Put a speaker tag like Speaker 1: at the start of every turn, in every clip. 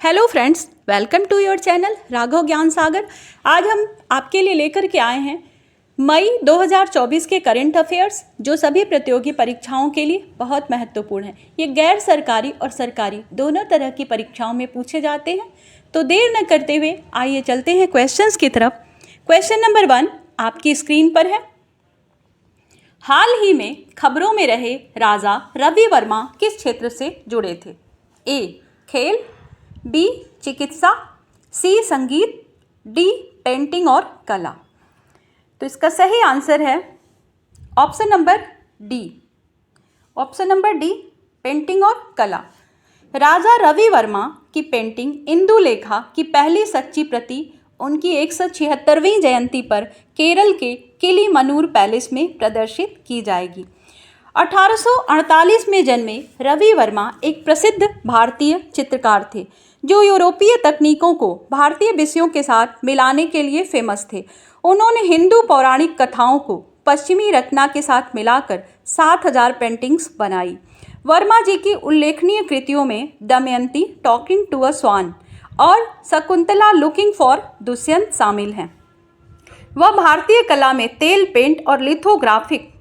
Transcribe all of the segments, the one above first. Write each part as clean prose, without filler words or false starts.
Speaker 1: Hello friends, welcome to your channel Raghav Gyan Sagar. आज हम आपके लिए लेकर के आए हैं मई 2024 के करंट अफेयर्स, जो सभी प्रतियोगी परीक्षाओं के लिए बहुत महत्वपूर्ण है। ये गैर सरकारी और सरकारी दोनों तरह की परीक्षाओं में पूछे जाते हैं। तो देर न करते हुए आइए चलते हैं क्वेश्चंस की तरफ। क्वेश्चन नंबर 1 आपकी स्क्रीन पर है। हाल ही में खबरों में रहे राजा रवि वर्मा किस क्षेत्र से जुड़े थे? ए खेल, बी चिकित्सा, सी संगीत, डी पेंटिंग और कला। तो इसका सही आंसर है option number D. Option number D, painting और कला। राजा रवि वर्मा की पेंटिंग इंदुलेखा की पहली सच्ची प्रति उनकी 176वीं जयंती पर केरल के किलीमनूर पैलेस में प्रदर्शित की जाएगी। 1848 में जन्मे रवि वर्मा एक प्रसिद्ध भारतीय चित्रकार थे, जो यूरोपीय तकनीकों को भारतीय विषयों के साथ मिलाने के लिए फेमस थे। उन्होंने हिंदू पौराणिक कथाओं को पश्चिमी रचना के साथ मिलाकर 7000 पेंटिंग्स बनाई। वर्मा जी की उल्लेखनीय कृतियों में दमयंती टॉकिंग टू अ स्वान और शकुंतला लुकिंग फॉर दुष्यंत शामिल हैं। वह भारतीय कला में तेल पेंट और लिथोग्राफिक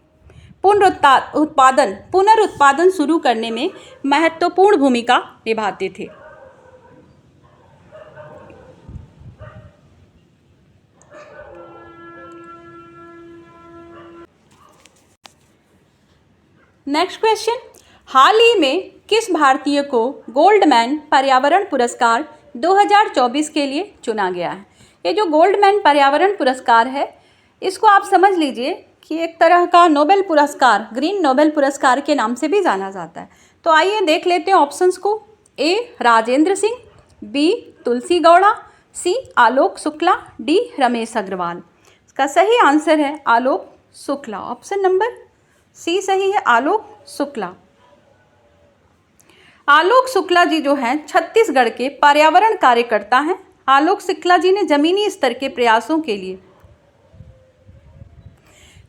Speaker 1: पुनरुत्पादन शुरू करने में महत्वपूर्ण भूमिका निभाते थे। नेक्स्ट क्वेश्चन, हाल ही में किस भारतीय को गोल्डमैन पर्यावरण पुरस्कार 2024 के लिए चुना गया है? ये जो गोल्डमैन पर्यावरण पुरस्कार है, इसको आप समझ लीजिए कि एक तरह का नोबेल पुरस्कार, ग्रीन नोबेल पुरस्कार के नाम से भी जाना जाता है। तो आइए देख लेते हैं ऑप्शंस को। ए राजेंद्र सिंह, बी तुलसी गौड़ा, सी आलोक शुक्ला, डी रमेश अग्रवाल। इसका सही आंसर है आलोक शुक्ला। ऑप्शन नंबर सी सही है, आलोक शुक्ला। आलोक शुक्ला जी जो हैं छत्तीसगढ़ के पर्यावरण कार्यकर्ता हैं। आलोक शुक्ला जी ने जमीनी स्तर के प्रयासों के लिए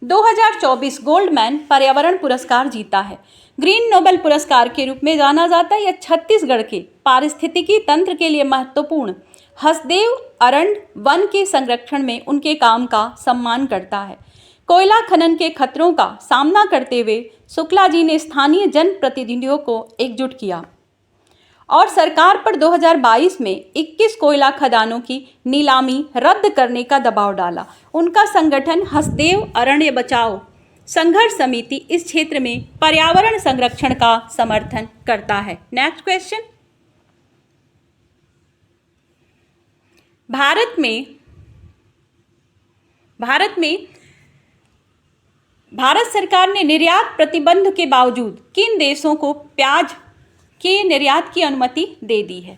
Speaker 1: 2024 गोल्डमैन पर्यावरण पुरस्कार जीता है। ग्रीन नोबेल पुरस्कार के रूप में जाना जाता है। यह छत्तीसगढ़ के पारिस्थितिकी तंत्र के लिए महत्वपूर्ण हसदेव अरण्य वन के संरक्षण में उनके काम का सम्मान करता है। कोयला खनन के खतरों का सामना करते हुए शुक्ला जी ने स्थानीय जनप्रतिनिधियों को एकजुट किया और सरकार पर 2022 में 21 कोयला खदानों की नीलामी रद्द करने का दबाव डाला। उनका संगठन हसदेव अरण्य बचाओ संघर्ष समिति इस क्षेत्र में पर्यावरण संरक्षण का समर्थन करता है। नेक्स्ट क्वेश्चन, भारत सरकार ने निर्यात प्रतिबंध के बावजूद किन देशों को प्याज के निर्यात की अनुमति दे दी है?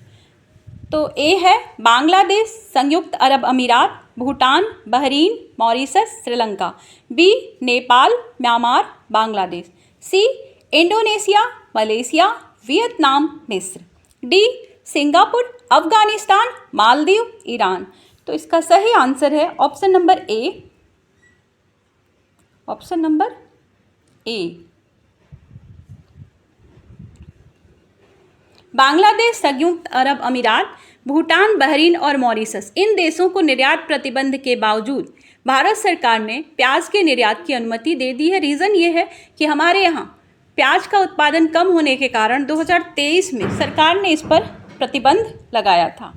Speaker 1: तो ए है बांग्लादेश, संयुक्त अरब अमीरात, Bhutan, Bahrain, Mauritius, Sri Lanka. B Nepal, Myanmar, Bangladesh. C Indonesia, Malaysia, Vietnam, मिस्र। D Singapore, Afghanistan, Maldives, Iran. तो इसका सही आंसर है option number A. Option number A. Bangladesh, संयुक्त अरब अमीरात, भूटान, बहरीन और मॉरिशस, इन देशों को निर्यात प्रतिबंध के बावजूद भारत सरकार ने प्याज के निर्यात की अनुमति दे दी है। रीज़न ये है कि हमारे यहाँ प्याज का उत्पादन कम होने के कारण 2023 में सरकार ने इस पर प्रतिबंध लगाया था।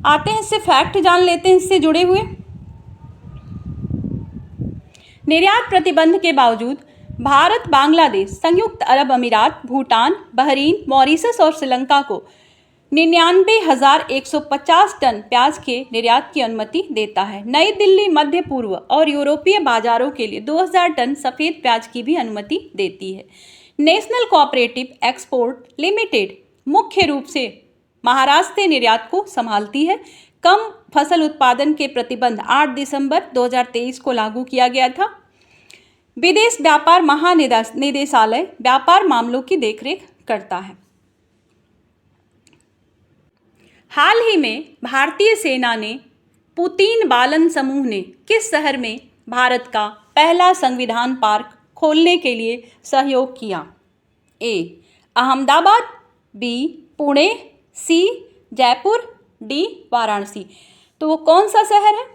Speaker 1: आते हैं इससे फैक्ट जान लेते हैं इससे जुड़े हुए। निर्यात प्रतिबंध के बावजूद भारत, बांग्लादेश, संयुक्त अरब अमीरात, भूटान, बहरीन, मॉरिशस और श्रीलंका को 99,150 टन प्याज के निर्यात की अनुमति देता है। नई दिल्ली, मध्य पूर्व और यूरोपीय बाजारों के लिए 2000 टन सफ़ेद प्याज की भी अनुमति देती है। नेशनल कोऑपरेटिव एक्सपोर्ट लिमिटेड मुख्य रूप से महाराष्ट्र से निर्यात को संभालती है। कम फसल उत्पादन के प्रतिबंध 8 दिसंबर 2023 को लागू किया गया था। विदेश व्यापार महानिदेशालय व्यापार मामलों की देखरेख करता है। हाल ही में भारतीय सेना ने पुतीन बालन समूह ने किस शहर में भारत का पहला संविधान पार्क खोलने के लिए सहयोग किया? ए अहमदाबाद, बी पुणे, सी जयपुर, डी वाराणसी। तो वो कौन सा शहर है?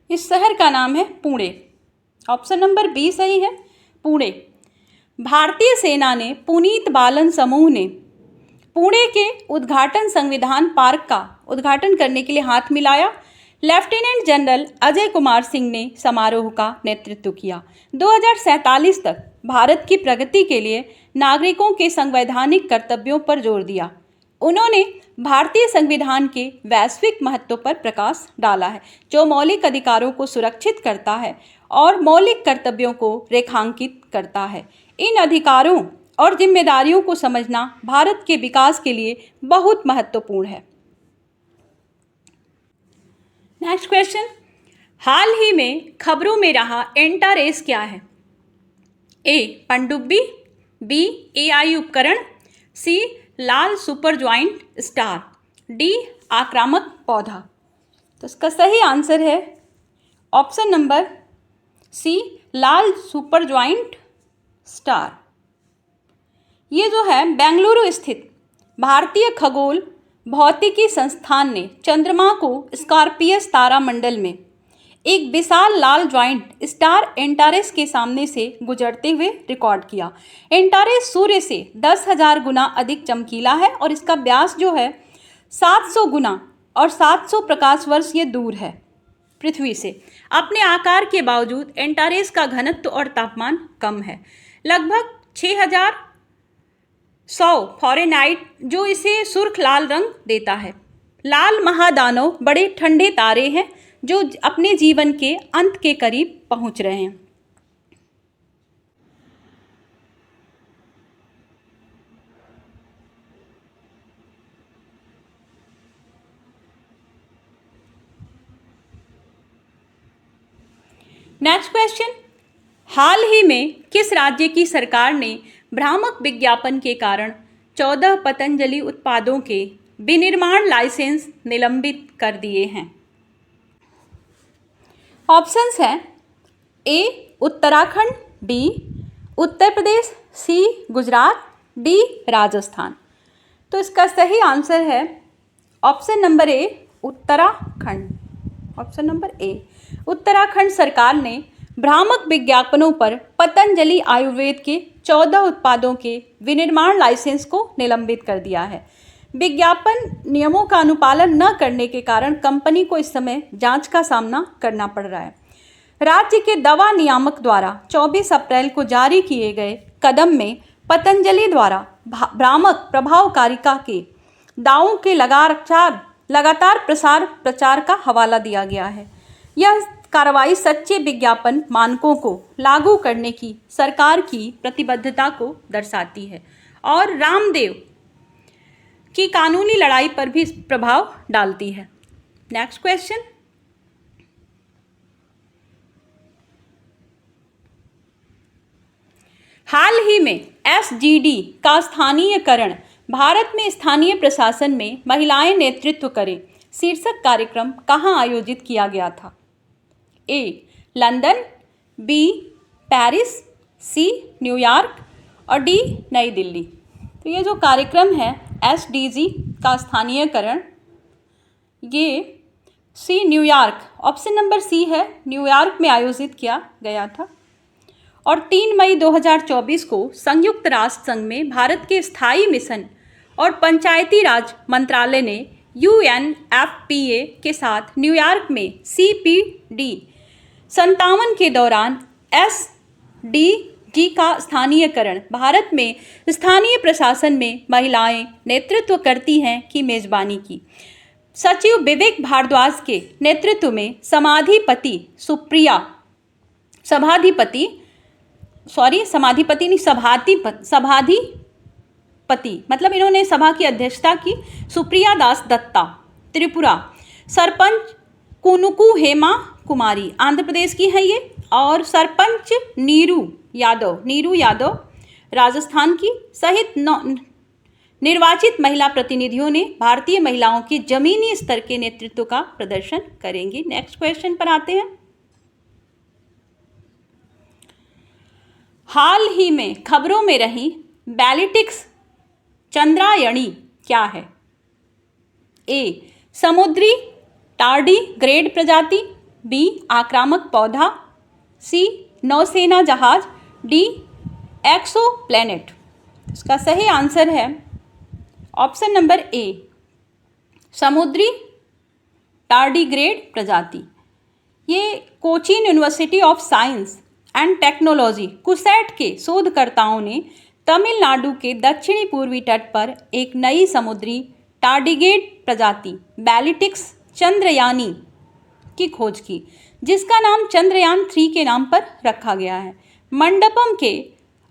Speaker 1: इस शहर का नाम है पुणे। ऑप्शन नंबर बी सही है, पुणे। भारतीय सेना ने पुनीत बालन समूह ने पुणे के उद्घाटन संविधान पार्क का उद्घाटन करने के लिए हाथ मिलाया। लेफ्टिनेंट जनरल अजय कुमार सिंह ने समारोह का नेतृत्व किया। 2047 तक भारत की प्रगति के लिए नागरिकों के संवैधानिक कर्तव्यों पर जोर दिया। उन्होंने भारतीय संविधान के वैश्विक महत्व पर प्रकाश डाला है, जो मौलिक अधिकारों को सुरक्षित करता है और मौलिक कर्तव्यों को रेखांकित करता है। इन अधिकारों और जिम्मेदारियों को समझना भारत के विकास के लिए बहुत महत्वपूर्ण है। नेक्स्ट क्वेश्चन, हाल ही में खबरों में रहा एंटा रेस क्या है? ए पनडुब्बी, बी एआई उपकरण, सी लाल सुपर ज्वाइंट स्टार, डी आक्रामक पौधा। तो इसका सही आंसर है ऑप्शन नंबर सी, लाल सुपर ज्वाइंट स्टार। ये जो है बेंगलुरु स्थित भारतीय खगोल भौतिकी संस्थान ने चंद्रमा को स्कॉर्पियस तारामंडल में एक विशाल लाल ज्वाइंट स्टार एंटारेस के सामने से गुजरते हुए रिकॉर्ड किया। एंटारेस सूर्य से 10,000 गुना अधिक चमकीला है और इसका व्यास जो है 700 गुना और 700 प्रकाश वर्ष ये दूर है पृथ्वी से। अपने आकार के बावजूद एंटारेस का घनत्व और तापमान कम है, लगभग 6100 फ़ारेनहाइट, जो इसे सुर्ख लाल रंग देता है। लाल महादानव बड़े ठंडे तारे हैं जो अपने जीवन के अंत के करीब पहुंच रहे हैं। नेक्स्ट क्वेश्चन, हाल ही में किस राज्य की सरकार ने भ्रामक विज्ञापन के कारण 14 पतंजलि उत्पादों के विनिर्माण लाइसेंस निलंबित कर दिए हैं? ऑप्शंस हैं ए उत्तराखंड, बी उत्तर प्रदेश, सी गुजरात, डी राजस्थान। तो इसका सही आंसर है ऑप्शन नंबर ए, उत्तराखंड। ऑप्शन नंबर ए, उत्तराखंड सरकार ने भ्रामक विज्ञापनों पर पतंजलि आयुर्वेद के 14 उत्पादों के विनिर्माण लाइसेंस को निलंबित कर दिया है। विज्ञापन नियमों का अनुपालन न करने के कारण कंपनी को इस समय जांच का सामना करना पड़ रहा है। राज्य के दवा नियामक द्वारा 24 अप्रैल को जारी किए गए कदम में पतंजलि द्वारा भ्रामक प्रभावकारिता के दावों के लगातार प्रचार का हवाला दिया गया है। यह कार्रवाई सच्चे विज्ञापन मानकों को लागू करने की सरकार की प्रतिबद्धता को दर्शाती है और रामदेव की कानूनी लड़ाई पर भी प्रभाव डालती है। नेक्स्ट क्वेश्चन, हाल ही में एसजीडी का स्थानीयकरण भारत में स्थानीय प्रशासन में महिलाएं नेतृत्व करें शीर्षक कार्यक्रम कहाँ आयोजित किया गया था? A London, B Paris, C न्यूयॉर्क और डी नई दिल्ली। तो ये जो कार्यक्रम है एसडीजी का स्थानीयकरण, ये C New York, option number C है, न्यूयॉर्क में आयोजित किया गया था। और 3 मई 2024 को संयुक्त राष्ट्र संघ में भारत के स्थायी मिशन और पंचायती राज मंत्रालय ने UNFPA के साथ न्यूयॉर्क में CPD 57 के दौरान SDG का स्थानीयकरण भारत में स्थानीय प्रशासन में महिलाएं नेतृत्व करती हैं की मेजबानी की। सचिव विवेक भारद्वाज के नेतृत्व में सभाधिपति मतलब इन्होंने सभा की अध्यक्षता की सुप्रिया दास दत्ता त्रिपुरा, सरपंच कुनुकु हेमा कुमारी आंध्र प्रदेश की है ये, और सरपंच नीरू यादव राजस्थान की सहित निर्वाचित महिला प्रतिनिधियों ने भारतीय महिलाओं के जमीनी स्तर के नेतृत्व का प्रदर्शन करेंगी। नेक्स्ट क्वेश्चन पर आते हैं। हाल ही में खबरों में रही बैलिस्टिक चंद्रायणी क्या है? ए समुद्री टार्डीग्रेड प्रजाति, बी आक्रामक पौधा, सी नौसेना जहाज, डी एक्सोप्लैनेट। इसका सही आंसर है ऑप्शन नंबर ए समुद्री टार्डीग्रेड प्रजाति। ये Cochin university of science and technology CUSAT के शोधकर्ताओं ने तमिलनाडु के दक्षिणी पूर्वी तट पर एक नई समुद्री टार्डीग्रेड प्रजाति बैलिटिक्स चंद्रयानी की खोज की, जिसका नाम चंद्रयान 3 के नाम पर रखा गया है। मंडपम के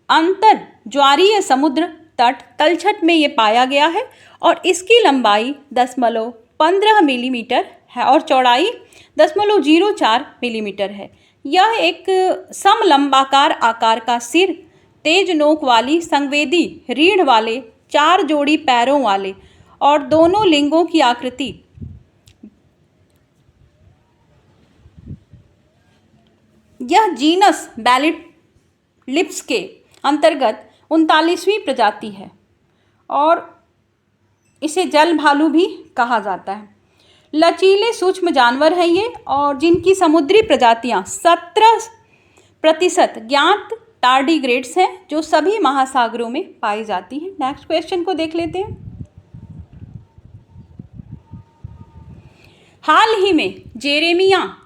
Speaker 1: अंतर ज्वारीय समुद्र तट तलछट में ये पाया गया है और इसकी लंबाई 0.15 मिलीमीटर है और चौड़ाई 0.04 मिलीमीटर है। यह एक समलंबाकार आकार का सिर, तेज नोक वाली संवेदी रीढ़ वाले 4 जोड़ी पैरों वाले और दोनों लिंगों की आकृति यह जीनस बैलिलिप्स के अंतर्गत 39वीं प्रजाति है और इसे जल भालू भी कहा जाता है। लचीले सूक्ष्म जानवर हैं ये और जिनकी समुद्री प्रजातियां 17% ज्ञात टार्डीग्रेड्स हैं जो सभी महासागरों में पाई जाती हैं। नेक्स्ट क्वेश्चन को देख लेते हैं। हाल ही में जेरेमिया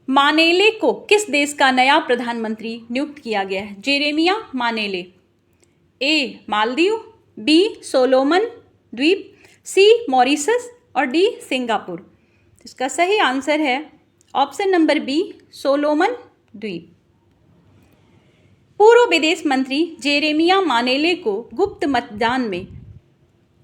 Speaker 1: मानेले को किस देश का नया प्रधानमंत्री नियुक्त किया गया है? जेरेमिया मानेले। ए मालदीव, बी सोलोमन द्वीप, सी मॉरिशस और डी सिंगापुर। इसका सही आंसर है ऑप्शन नंबर बी सोलोमन द्वीप। पूर्व विदेश मंत्री जेरेमिया मानेले को गुप्त मतदान में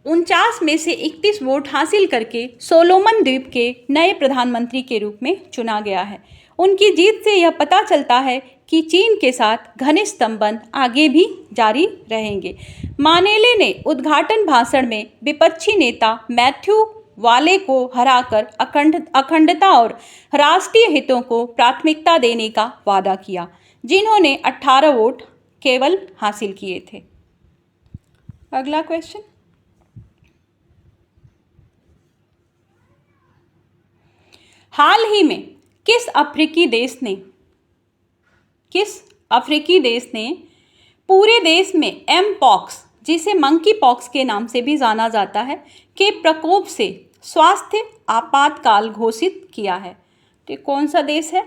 Speaker 1: 49 में से 31 वोट हासिल करके सोलोमन द्वीप के नए प्रधानमंत्री के रूप में चुना गया है। उनकी जीत से यह पता चलता है कि चीन के साथ घनिष्ठ संबंध आगे भी जारी रहेंगे। मानेले ने उद्घाटन भाषण में विपक्षी नेता मैथ्यू वाले को हराकर अखंडता और राष्ट्रीय हितों को प्राथमिकता देने का वादा किया, जिन्होंने 18 वोट केवल हासिल किए थे। अगला क्वेश्चन। हाल ही में किस अफ्रीकी देश ने पूरे देश में एम पॉक्स, जिसे मंकी पॉक्स के नाम से भी जाना जाता है, के प्रकोप से स्वास्थ्य आपातकाल घोषित किया है? तो कौन सा देश है?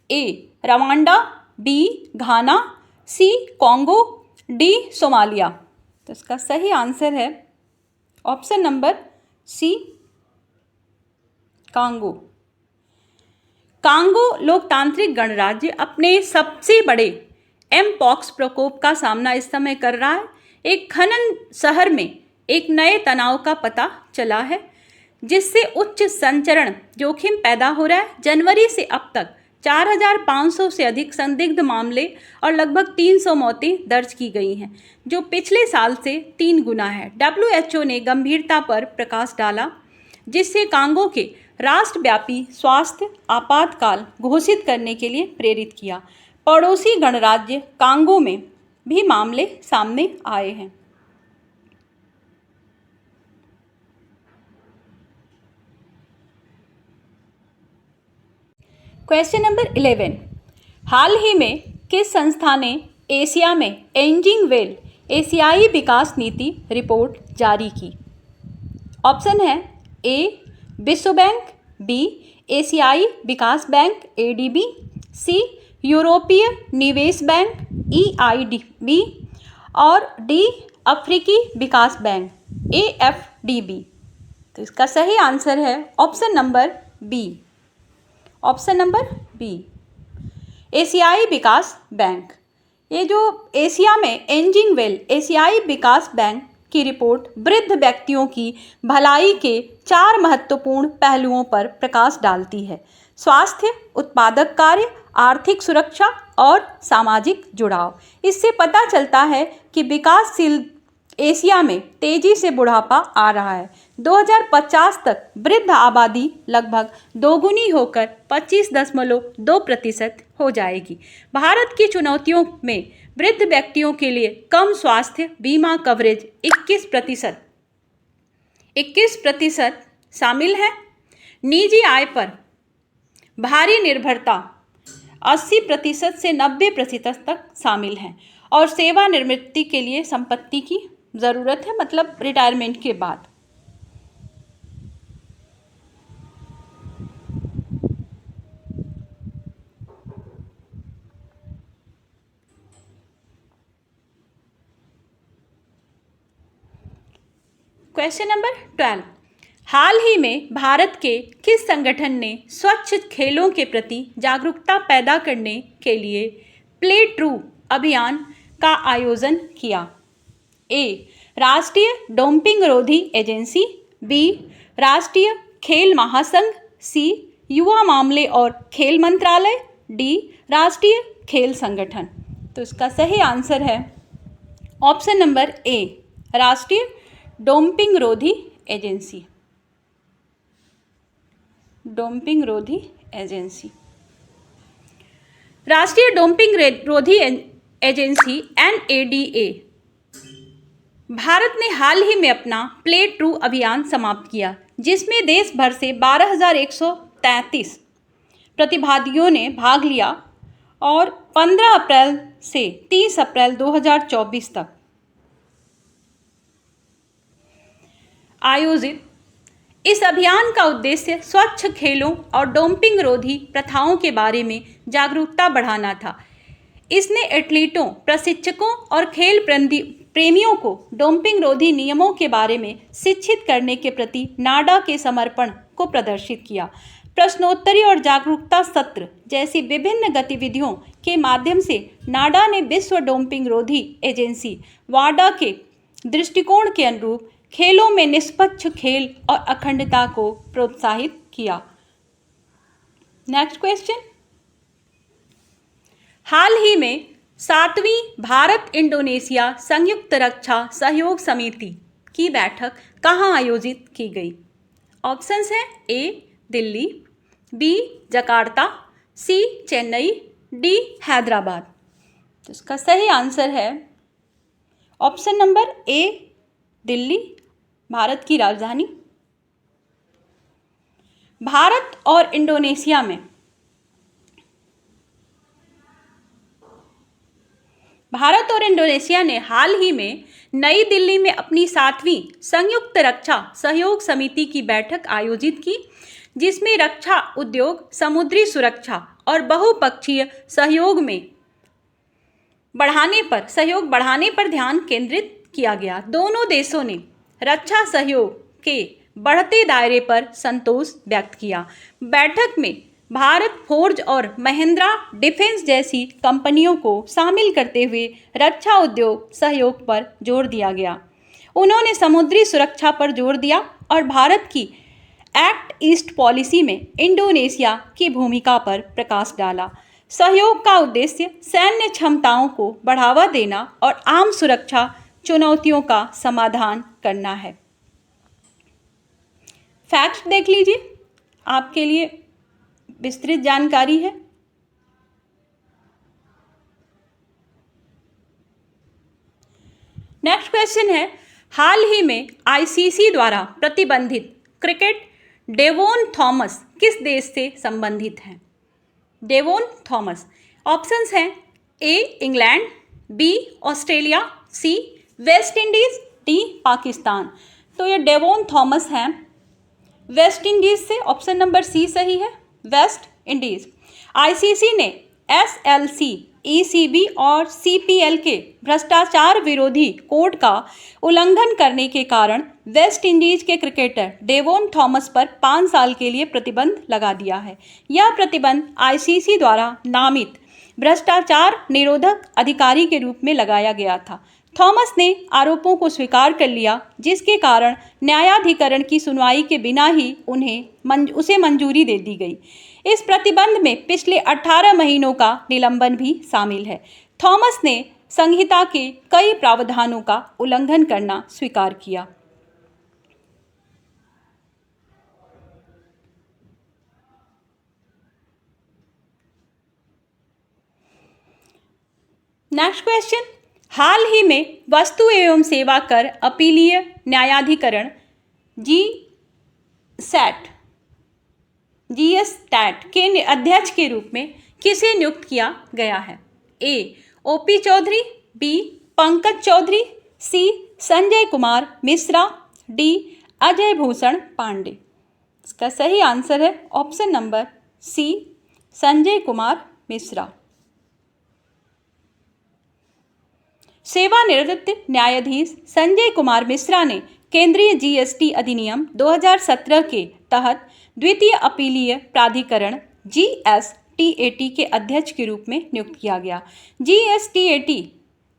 Speaker 1: A Rwanda, B Ghana, C Congo, D Somalia. तो इसका सही आंसर है option number C Congo. Congo लोकतांत्रिक गणराज्य अपने सबसे बड़े एम पॉक्स प्रकोप का सामना इस समय कर रहा है। एक खनन शहर में एक नए तनाव का पता चला है, जिससे उच्च संचरण जोखिम पैदा हो रहा है। जनवरी से अब तक 4,500 से अधिक संदिग्ध मामले और लगभग 300 मौतें दर्ज की गई हैं, जो पिछले साल से 3 गुना है। WHO ने गंभीरता पर प्रकाश डाला, जिससे कांगो के राष्ट्रव्यापी स्वास्थ्य आपातकाल घोषित करने के लिए प्रेरित किया। पड़ोसी गणराज्य कांगो में भी मामले सामने आए हैं। Question number 11। हाल ही में किस संस्था ने एशिया में एजिंग वेल एशियाई विकास नीति रिपोर्ट जारी की? ऑप्शन है ए विश्व बैंक, बी एशियाई विकास बैंक ADB, सी यूरोपीय निवेश बैंक EIDB और डी अफ्रीकी विकास बैंक AFDB। तो इसका सही आंसर है option number B. Option number B एशियाई विकास बैंक। ये जो एशिया में एजिंग वेल एशियाई विकास बैंक की रिपोर्ट वृद्ध व्यक्तियों की भलाई के 4 महत्वपूर्ण पहलुओं पर प्रकाश डालती है: स्वास्थ्य, उत्पादक कार्य, आर्थिक सुरक्षा और सामाजिक जुड़ाव। इससे पता चलता है कि विकासशील एशिया में तेजी से बुढ़ापा आ रहा है। 2050 तक वृद्ध आबादी लगभग दोगुनी होकर 25.2% हो जाएगी। भारत की चुनौतियों में वृद्ध व्यक्तियों के लिए कम स्वास्थ्य बीमा कवरेज 21% शामिल है। निजी आय पर भारी निर्भरता 80% से 90% तक शामिल है और सेवानिवृत्ति के लिए संपत्ति की ज़रूरत है, मतलब रिटायरमेंट के बाद। क्वेश्चन नंबर 12, हाल ही में भारत के किस संगठन ने स्वच्छ खेलों के प्रति जागरूकता पैदा करने के लिए प्ले ट्रू अभियान का आयोजन किया? ए, राष्ट्रीय डोपिंग रोधी एजेंसी, बी, राष्ट्रीय खेल महासंघ, सी, युवा मामले और खेल मंत्रालय, डी, राष्ट्रीय खेल संगठन। तो इसका सही आंसर है ऑप्शन नंबर ए, राष्ट्रीय डोपिंग रोधी एजेंसी। डोपिंग रोधी एजेंसी, राष्ट्रीय डोपिंग रोधी एजेंसी NADA भारत ने हाल ही में अपना प्ले ट्रू अभियान समाप्त किया, जिसमें देश भर से 12,133 प्रतिभागियों ने भाग लिया और 15 अप्रैल से 30 अप्रैल 2024 तक आयोजित इस अभियान का उद्देश्य स्वच्छ खेलों और डोपिंग रोधी प्रथाओं के बारे में जागरूकता बढ़ाना था। इसने एथलीटों, प्रशिक्षकों और खेल प्रेमियों को डोपिंग रोधी नियमों के बारे में शिक्षित करने के प्रति नाडा के समर्पण को प्रदर्शित किया। प्रश्नोत्तरी और जागरूकता सत्र जैसी विभिन्न गतिविधियों के माध्यम से नाडा ने विश्व डोपिंग रोधी एजेंसी वाडा के दृष्टिकोण के अनुरूप खेलों में निष्पक्ष खेल और अखंडता को प्रोत्साहित किया। नेक्स्ट क्वेश्चन, हाल ही में 7वीं भारत इंडोनेशिया संयुक्त रक्षा सहयोग समिति की बैठक कहाँ आयोजित की गई? ऑप्शंस हैं ए, दिल्ली, बी, जकार्ता, सी, चेन्नई, डी, हैदराबाद। तो इसका सही आंसर है ऑप्शन नंबर ए, दिल्ली, भारत की राजधानी। भारत और इंडोनेशिया ने हाल ही में नई दिल्ली में अपनी 7वीं संयुक्त रक्षा सहयोग समिति की बैठक आयोजित की, जिसमें रक्षा उद्योग, समुद्री सुरक्षा और बहुपक्षीय सहयोग बढ़ाने पर ध्यान केंद्रित किया गया। दोनों देशों ने रक्षा सहयोग के बढ़ते दायरे पर संतोष व्यक्त किया। बैठक में भारत फोर्ज और महिंद्रा डिफेंस जैसी कंपनियों को शामिल करते हुए रक्षा उद्योग सहयोग पर जोर दिया गया। उन्होंने समुद्री सुरक्षा पर जोर दिया और भारत की एक्ट ईस्ट पॉलिसी में इंडोनेशिया की भूमिका पर प्रकाश डाला। सहयोग का उद्देश्य सैन्य क्षमताओं को बढ़ावा देना और आम सुरक्षा चुनौतियों का समाधान करना है। फैक्ट देख लीजिए, आपके लिए विस्तृत जानकारी है। नेक्स्ट क्वेश्चन है, हाल ही में ICC द्वारा प्रतिबंधित क्रिकेट डेवोन थॉमस किस देश से संबंधित हैं? डेवोन थॉमस, ऑप्शंस हैं ए, इंग्लैंड, बी, ऑस्ट्रेलिया, सी, वेस्ट इंडीज, डी, पाकिस्तान। तो ये डेवोन थॉमस हैं वेस्ट इंडीज से, ऑप्शन नंबर सी सही है, वेस्ट इंडीज। ICC ने SLC, ECB और CPL के भ्रष्टाचार विरोधी कोड का उल्लंघन करने के कारण वेस्ट इंडीज के क्रिकेटर डेवोन थॉमस पर 5 साल के लिए प्रतिबंध लगा दिया है। यह प्रतिबंध ICC द्वारा नामित भ्रष्टाचार निरोधक अधिकारी के रूप में लगाया गया था। थॉमस ने आरोपों को स्वीकार कर लिया, जिसके कारण न्यायाधिकरण की सुनवाई के बिना ही उसे मंजूरी दे दी गई। इस प्रतिबंध में पिछले 18 महीनों का निलंबन भी शामिल है। थॉमस ने संहिता के कई प्रावधानों का उल्लंघन करना स्वीकार किया। नेक्स्ट क्वेश्चन, हाल ही में वस्तु एवं सेवा कर अपीलीय न्यायाधिकरण जीएसटैट के अध्यक्ष के रूप में किसे नियुक्त किया गया है? A. OP Chaudhary, B. Pankaj Chaudhary, C. Sanjay Kumar Mishra, D. Ajay Bhushan Pandey. इसका सही आंसर है option number C, Sanjay Kumar Mishra. सेवानिवृत्त न्यायाधीश संजय कुमार मिश्रा ने केंद्रीय जीएसटी अधिनियम 2017 के तहत द्वितीय अपीलीय प्राधिकरण जीएसटीएटी के अध्यक्ष के रूप में नियुक्त किया गया। जीएसटीएटी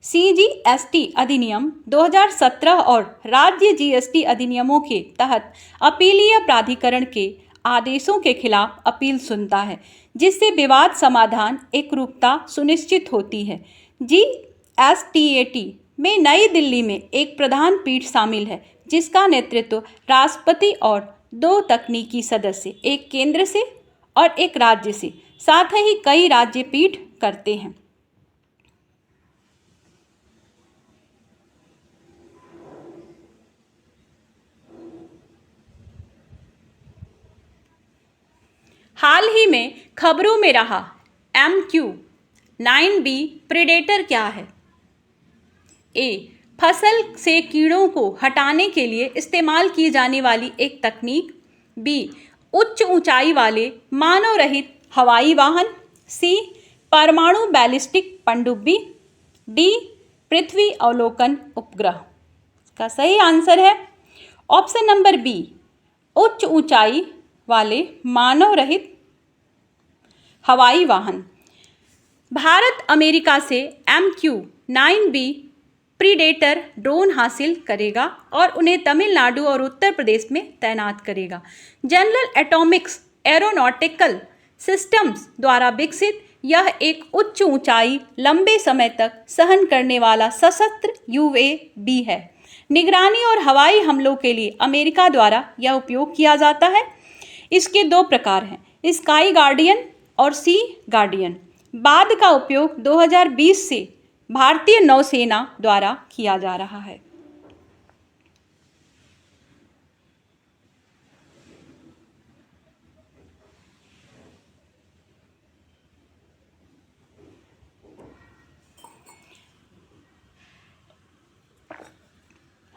Speaker 1: सीजीएसटी अधिनियम 2017 और राज्य जीएसटी अधिनियमों के तहत अपीलीय प्राधिकरण के आदेशों के खिलाफ अपील सुनता है, जिससे विवाद समाधान एकरूपता सुनिश्चित होती है। जीएसटीएटी में नई दिल्ली में एक प्रधान पीठ शामिल है, जिसका नेतृत्व राष्ट्रपति और 2 तकनीकी सदस्य, एक केंद्र से और एक राज्य से, साथ ही कई राज्य पीठ करते हैं। हाल ही में खबरों में रहा MQ-9B प्रेडेटर क्या है? ए. फसल से कीड़ों को हटाने के लिए इस्तेमाल की जाने वाली एक तकनीक, बी. उच्च ऊंचाई वाले मानव रहित हवाई वाहन, सी. परमाणु बैलिस्टिक पनडुब्बी, डी. पृथ्वी अवलोकन उपग्रह। इसका सही आंसर है ऑप्शन नंबर बी, उच्च ऊंचाई वाले मानव रहित हवाई वाहन। भारत अमेरिका से MQ-9B प्रीडेटर ड्रोन हासिल करेगा और उन्हें तमिलनाडु और उत्तर प्रदेश में तैनात करेगा। जनरल एटॉमिक्स एरोनॉटिकल सिस्टम्स द्वारा विकसित यह एक उच्च ऊंचाई लंबे समय तक सहन करने वाला सशस्त्र UAV है। निगरानी और हवाई हमलों के लिए अमेरिका द्वारा यह उपयोग किया जाता है। इसके 2 प्रकार हैं, स्काई गार्डियन और सी गार्डियन। बाद का उपयोग 2020 से भारतीय नौसेना द्वारा किया जा रहा है।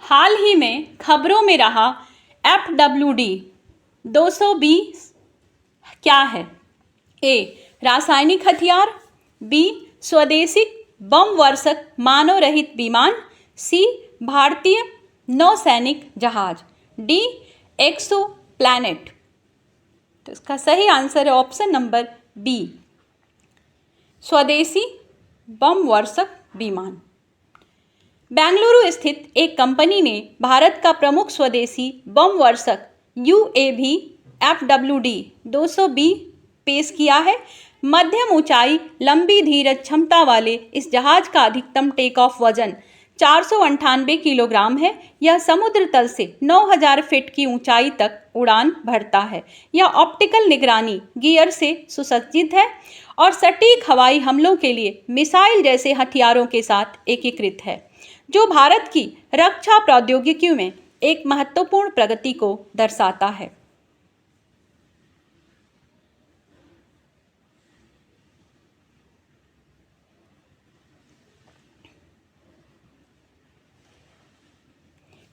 Speaker 1: हाल ही में खबरों में रहा FWD 220 क्या है? ए. रासायनिक हथियार, बी. स्वदेशी बम वर्षक मानव रहित विमान, सी. भारतीय नौसैनिक जहाज, डी. एक्सो प्लैनेट। तो इसका सही आंसर है ऑप्शन नंबर बी, स्वदेशी बम वर्षक विमान। बेंगलुरु स्थित एक कंपनी ने भारत का प्रमुख स्वदेशी बम वर्षक UAV FWD 220 पेश किया है। मध्यम ऊंचाई लंबी धीरज क्षमता वाले इस जहाज का अधिकतम टेक ऑफ वजन 498 किलोग्राम है। यह समुद्र तल से 9000 फीट की ऊंचाई तक उड़ान भरता है। यह ऑप्टिकल निगरानी गियर से सुसज्जित है और सटीक हवाई हमलों के लिए मिसाइल जैसे हथियारों के साथ एकीकृत है, जो भारत की रक्षा प्रौद्योगिकी में एक महत्वपूर्ण प्रगति को दर्शाता है।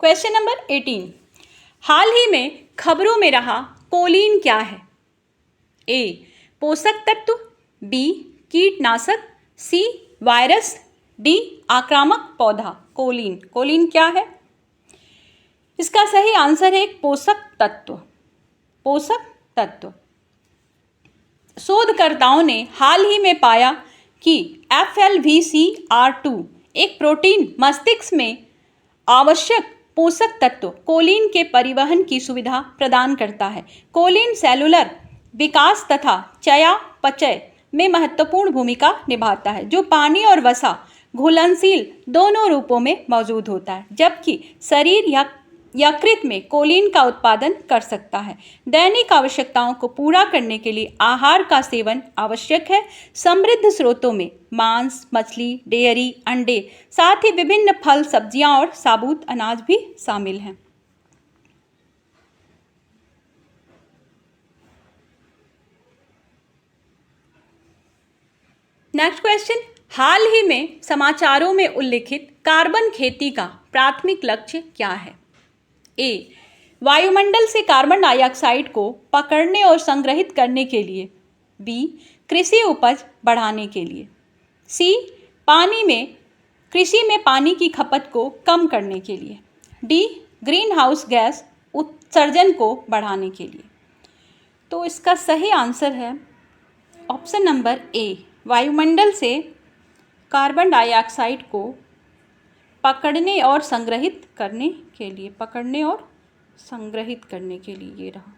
Speaker 1: क्वेश्चन नंबर 18, हाल ही में खबरों में रहा कोलीन क्या है? ए. पोषक तत्व, बी. कीटनाशक, सी. Virus, D. आक्रामक पौधा। कोलीन क्या है? इसका सही आंसर है पोषक तत्व। शोधकर्ताओं ने हाल ही में पाया कि FLVCR2 एक प्रोटीन मस्तिष्क में आवश्यक पोषक तत्व कोलिन के परिवहन की सुविधा प्रदान करता है। कोलिन सेलुलर विकास तथा चयापचय में महत्वपूर्ण भूमिका निभाता है, जो पानी और वसा घुलनशील दोनों रूपों में मौजूद होता है, जबकि शरीर या यकृत में कोलिन का उत्पादन कर सकता है। दैनिक आवश्यकताओं को पूरा करने के लिए आहार का सेवन आवश्यक है। समृद्ध स्रोतों में मांस, मछली, डेयरी, अंडे, साथ ही विभिन्न फल, सब्जियां और साबुत अनाज भी शामिल हैं। नेक्स्ट क्वेश्चन, हाल ही में समाचारों में उल्लिखित कार्बन खेती का प्राथमिक लक्ष्य क्या है? ए, वायुमंडल से कार्बन डाइऑक्साइड को पकड़ने और संग्रहित करने के लिए। बी, कृषि उपज बढ़ाने के लिए। सी, कृषि में पानी की खपत को कम करने के लिए। डी, ग्रीन हाउस गैस उत्सर्जन को बढ़ाने के लिए। तो इसका सही आंसर है ऑप्शन नंबर ए, वायुमंडल से कार्बन डाइऑक्साइड को पकड़ने और संग्रहित करने के लिए, ये रहा।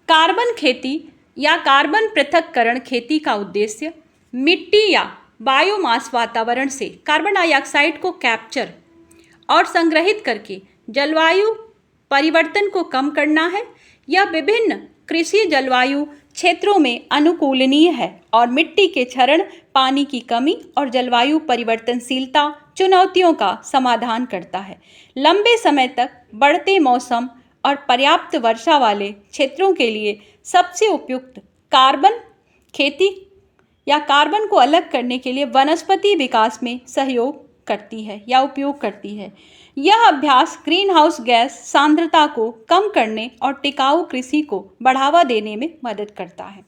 Speaker 1: कार्बन खेती या कार्बन पृथक्करण खेती का उद्देश्य मिट्टी या बायोमास वातावरण से कार्बन डाइऑक्साइड को कैप्चर और संग्रहित करके जलवायु परिवर्तन को कम करना है। यह विभिन्न कृषि जलवायु क्षेत्रों में अनुकूलनीय है और मिट्टी के क्षरण, पानी की कमी और जलवायु परिवर्तनशीलता चुनौतियों का समाधान करता है। लंबे समय तक बढ़ते मौसम और पर्याप्त वर्षा वाले क्षेत्रों के लिए सबसे उपयुक्त कार्बन खेती या कार्बन को अलग करने के लिए वनस्पति विकास में सहयोग करती है या उपयोग करती है। यह अभ्यास ग्रीन हाउस गैस सांद्रता को कम करने और टिकाऊ कृषि को बढ़ावा देने में मदद करता है।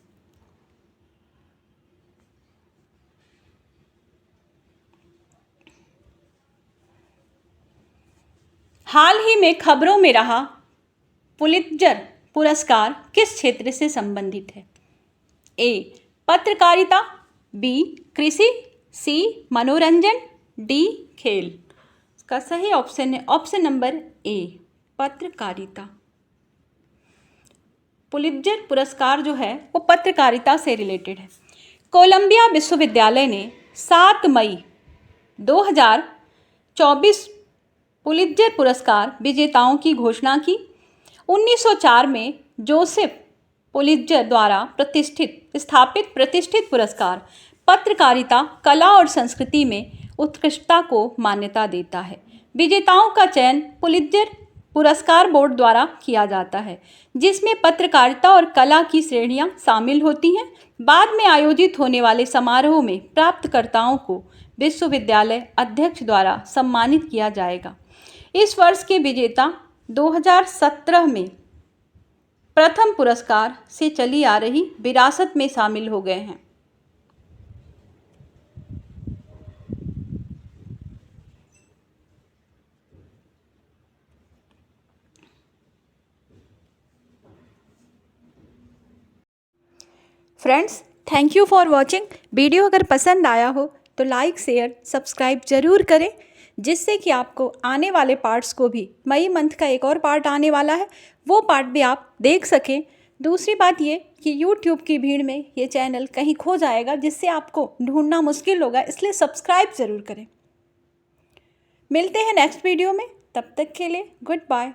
Speaker 1: हाल ही में खबरों में रहा पुलित्जर पुरस्कार किस क्षेत्र से संबंधित है? ए, पत्रकारिता। बी, कृषि। सी, मनोरंजन। डी, खेल। इसका सही ऑप्शन है ऑप्शन नंबर ए, पत्रकारिता। पुलित्जर पुरस्कार जो है वो पत्रकारिता से रिलेटेड है। कोलंबिया विश्वविद्यालय ने 7 मई 2024 पुलित्जर पुरस्कार विजेताओं की घोषणा की। 1904 में जोसेफ पुलित्जर द्वारा स्थापित प्रतिष्ठित पुरस्कार पत्रकारिता, कला और संस्कृति में उत्कृष्टता को मान्यता देता है। विजेताओं का चयन पुलित्जर पुरस्कार बोर्ड द्वारा किया जाता है, जिसमें पत्रकारिता और कला की श्रेणियां शामिल होती हैं। बाद में आयोजित होने वाले समारोह में प्राप्तकर्ताओं को विश्वविद्यालय अध्यक्ष द्वारा सम्मानित किया जाएगा। इस वर्ष के विजेता 2017 में प्रथम पुरस्कार से चली आ रही विरासत में शामिल हो गए हैं। Friends, thank you for watching. Video अगर पसंद आया हो तो लाइक, शेयर, सब्सक्राइब जरूर करें, जिससे कि आपको आने वाले पार्ट्स को भी, मई मंथ का एक और पार्ट आने वाला है, वो पार्ट भी आप देख सकें। दूसरी बात ये कि यूट्यूब की भीड़ में ये चैनल कहीं खो जाएगा, जिससे आपको ढूंढना मुश्किल होगा, इसलिए सब्सक्राइब ज़रूर करें। मिलते हैं नेक्स्ट वीडियो में, तब तक के लिए गुड बाय।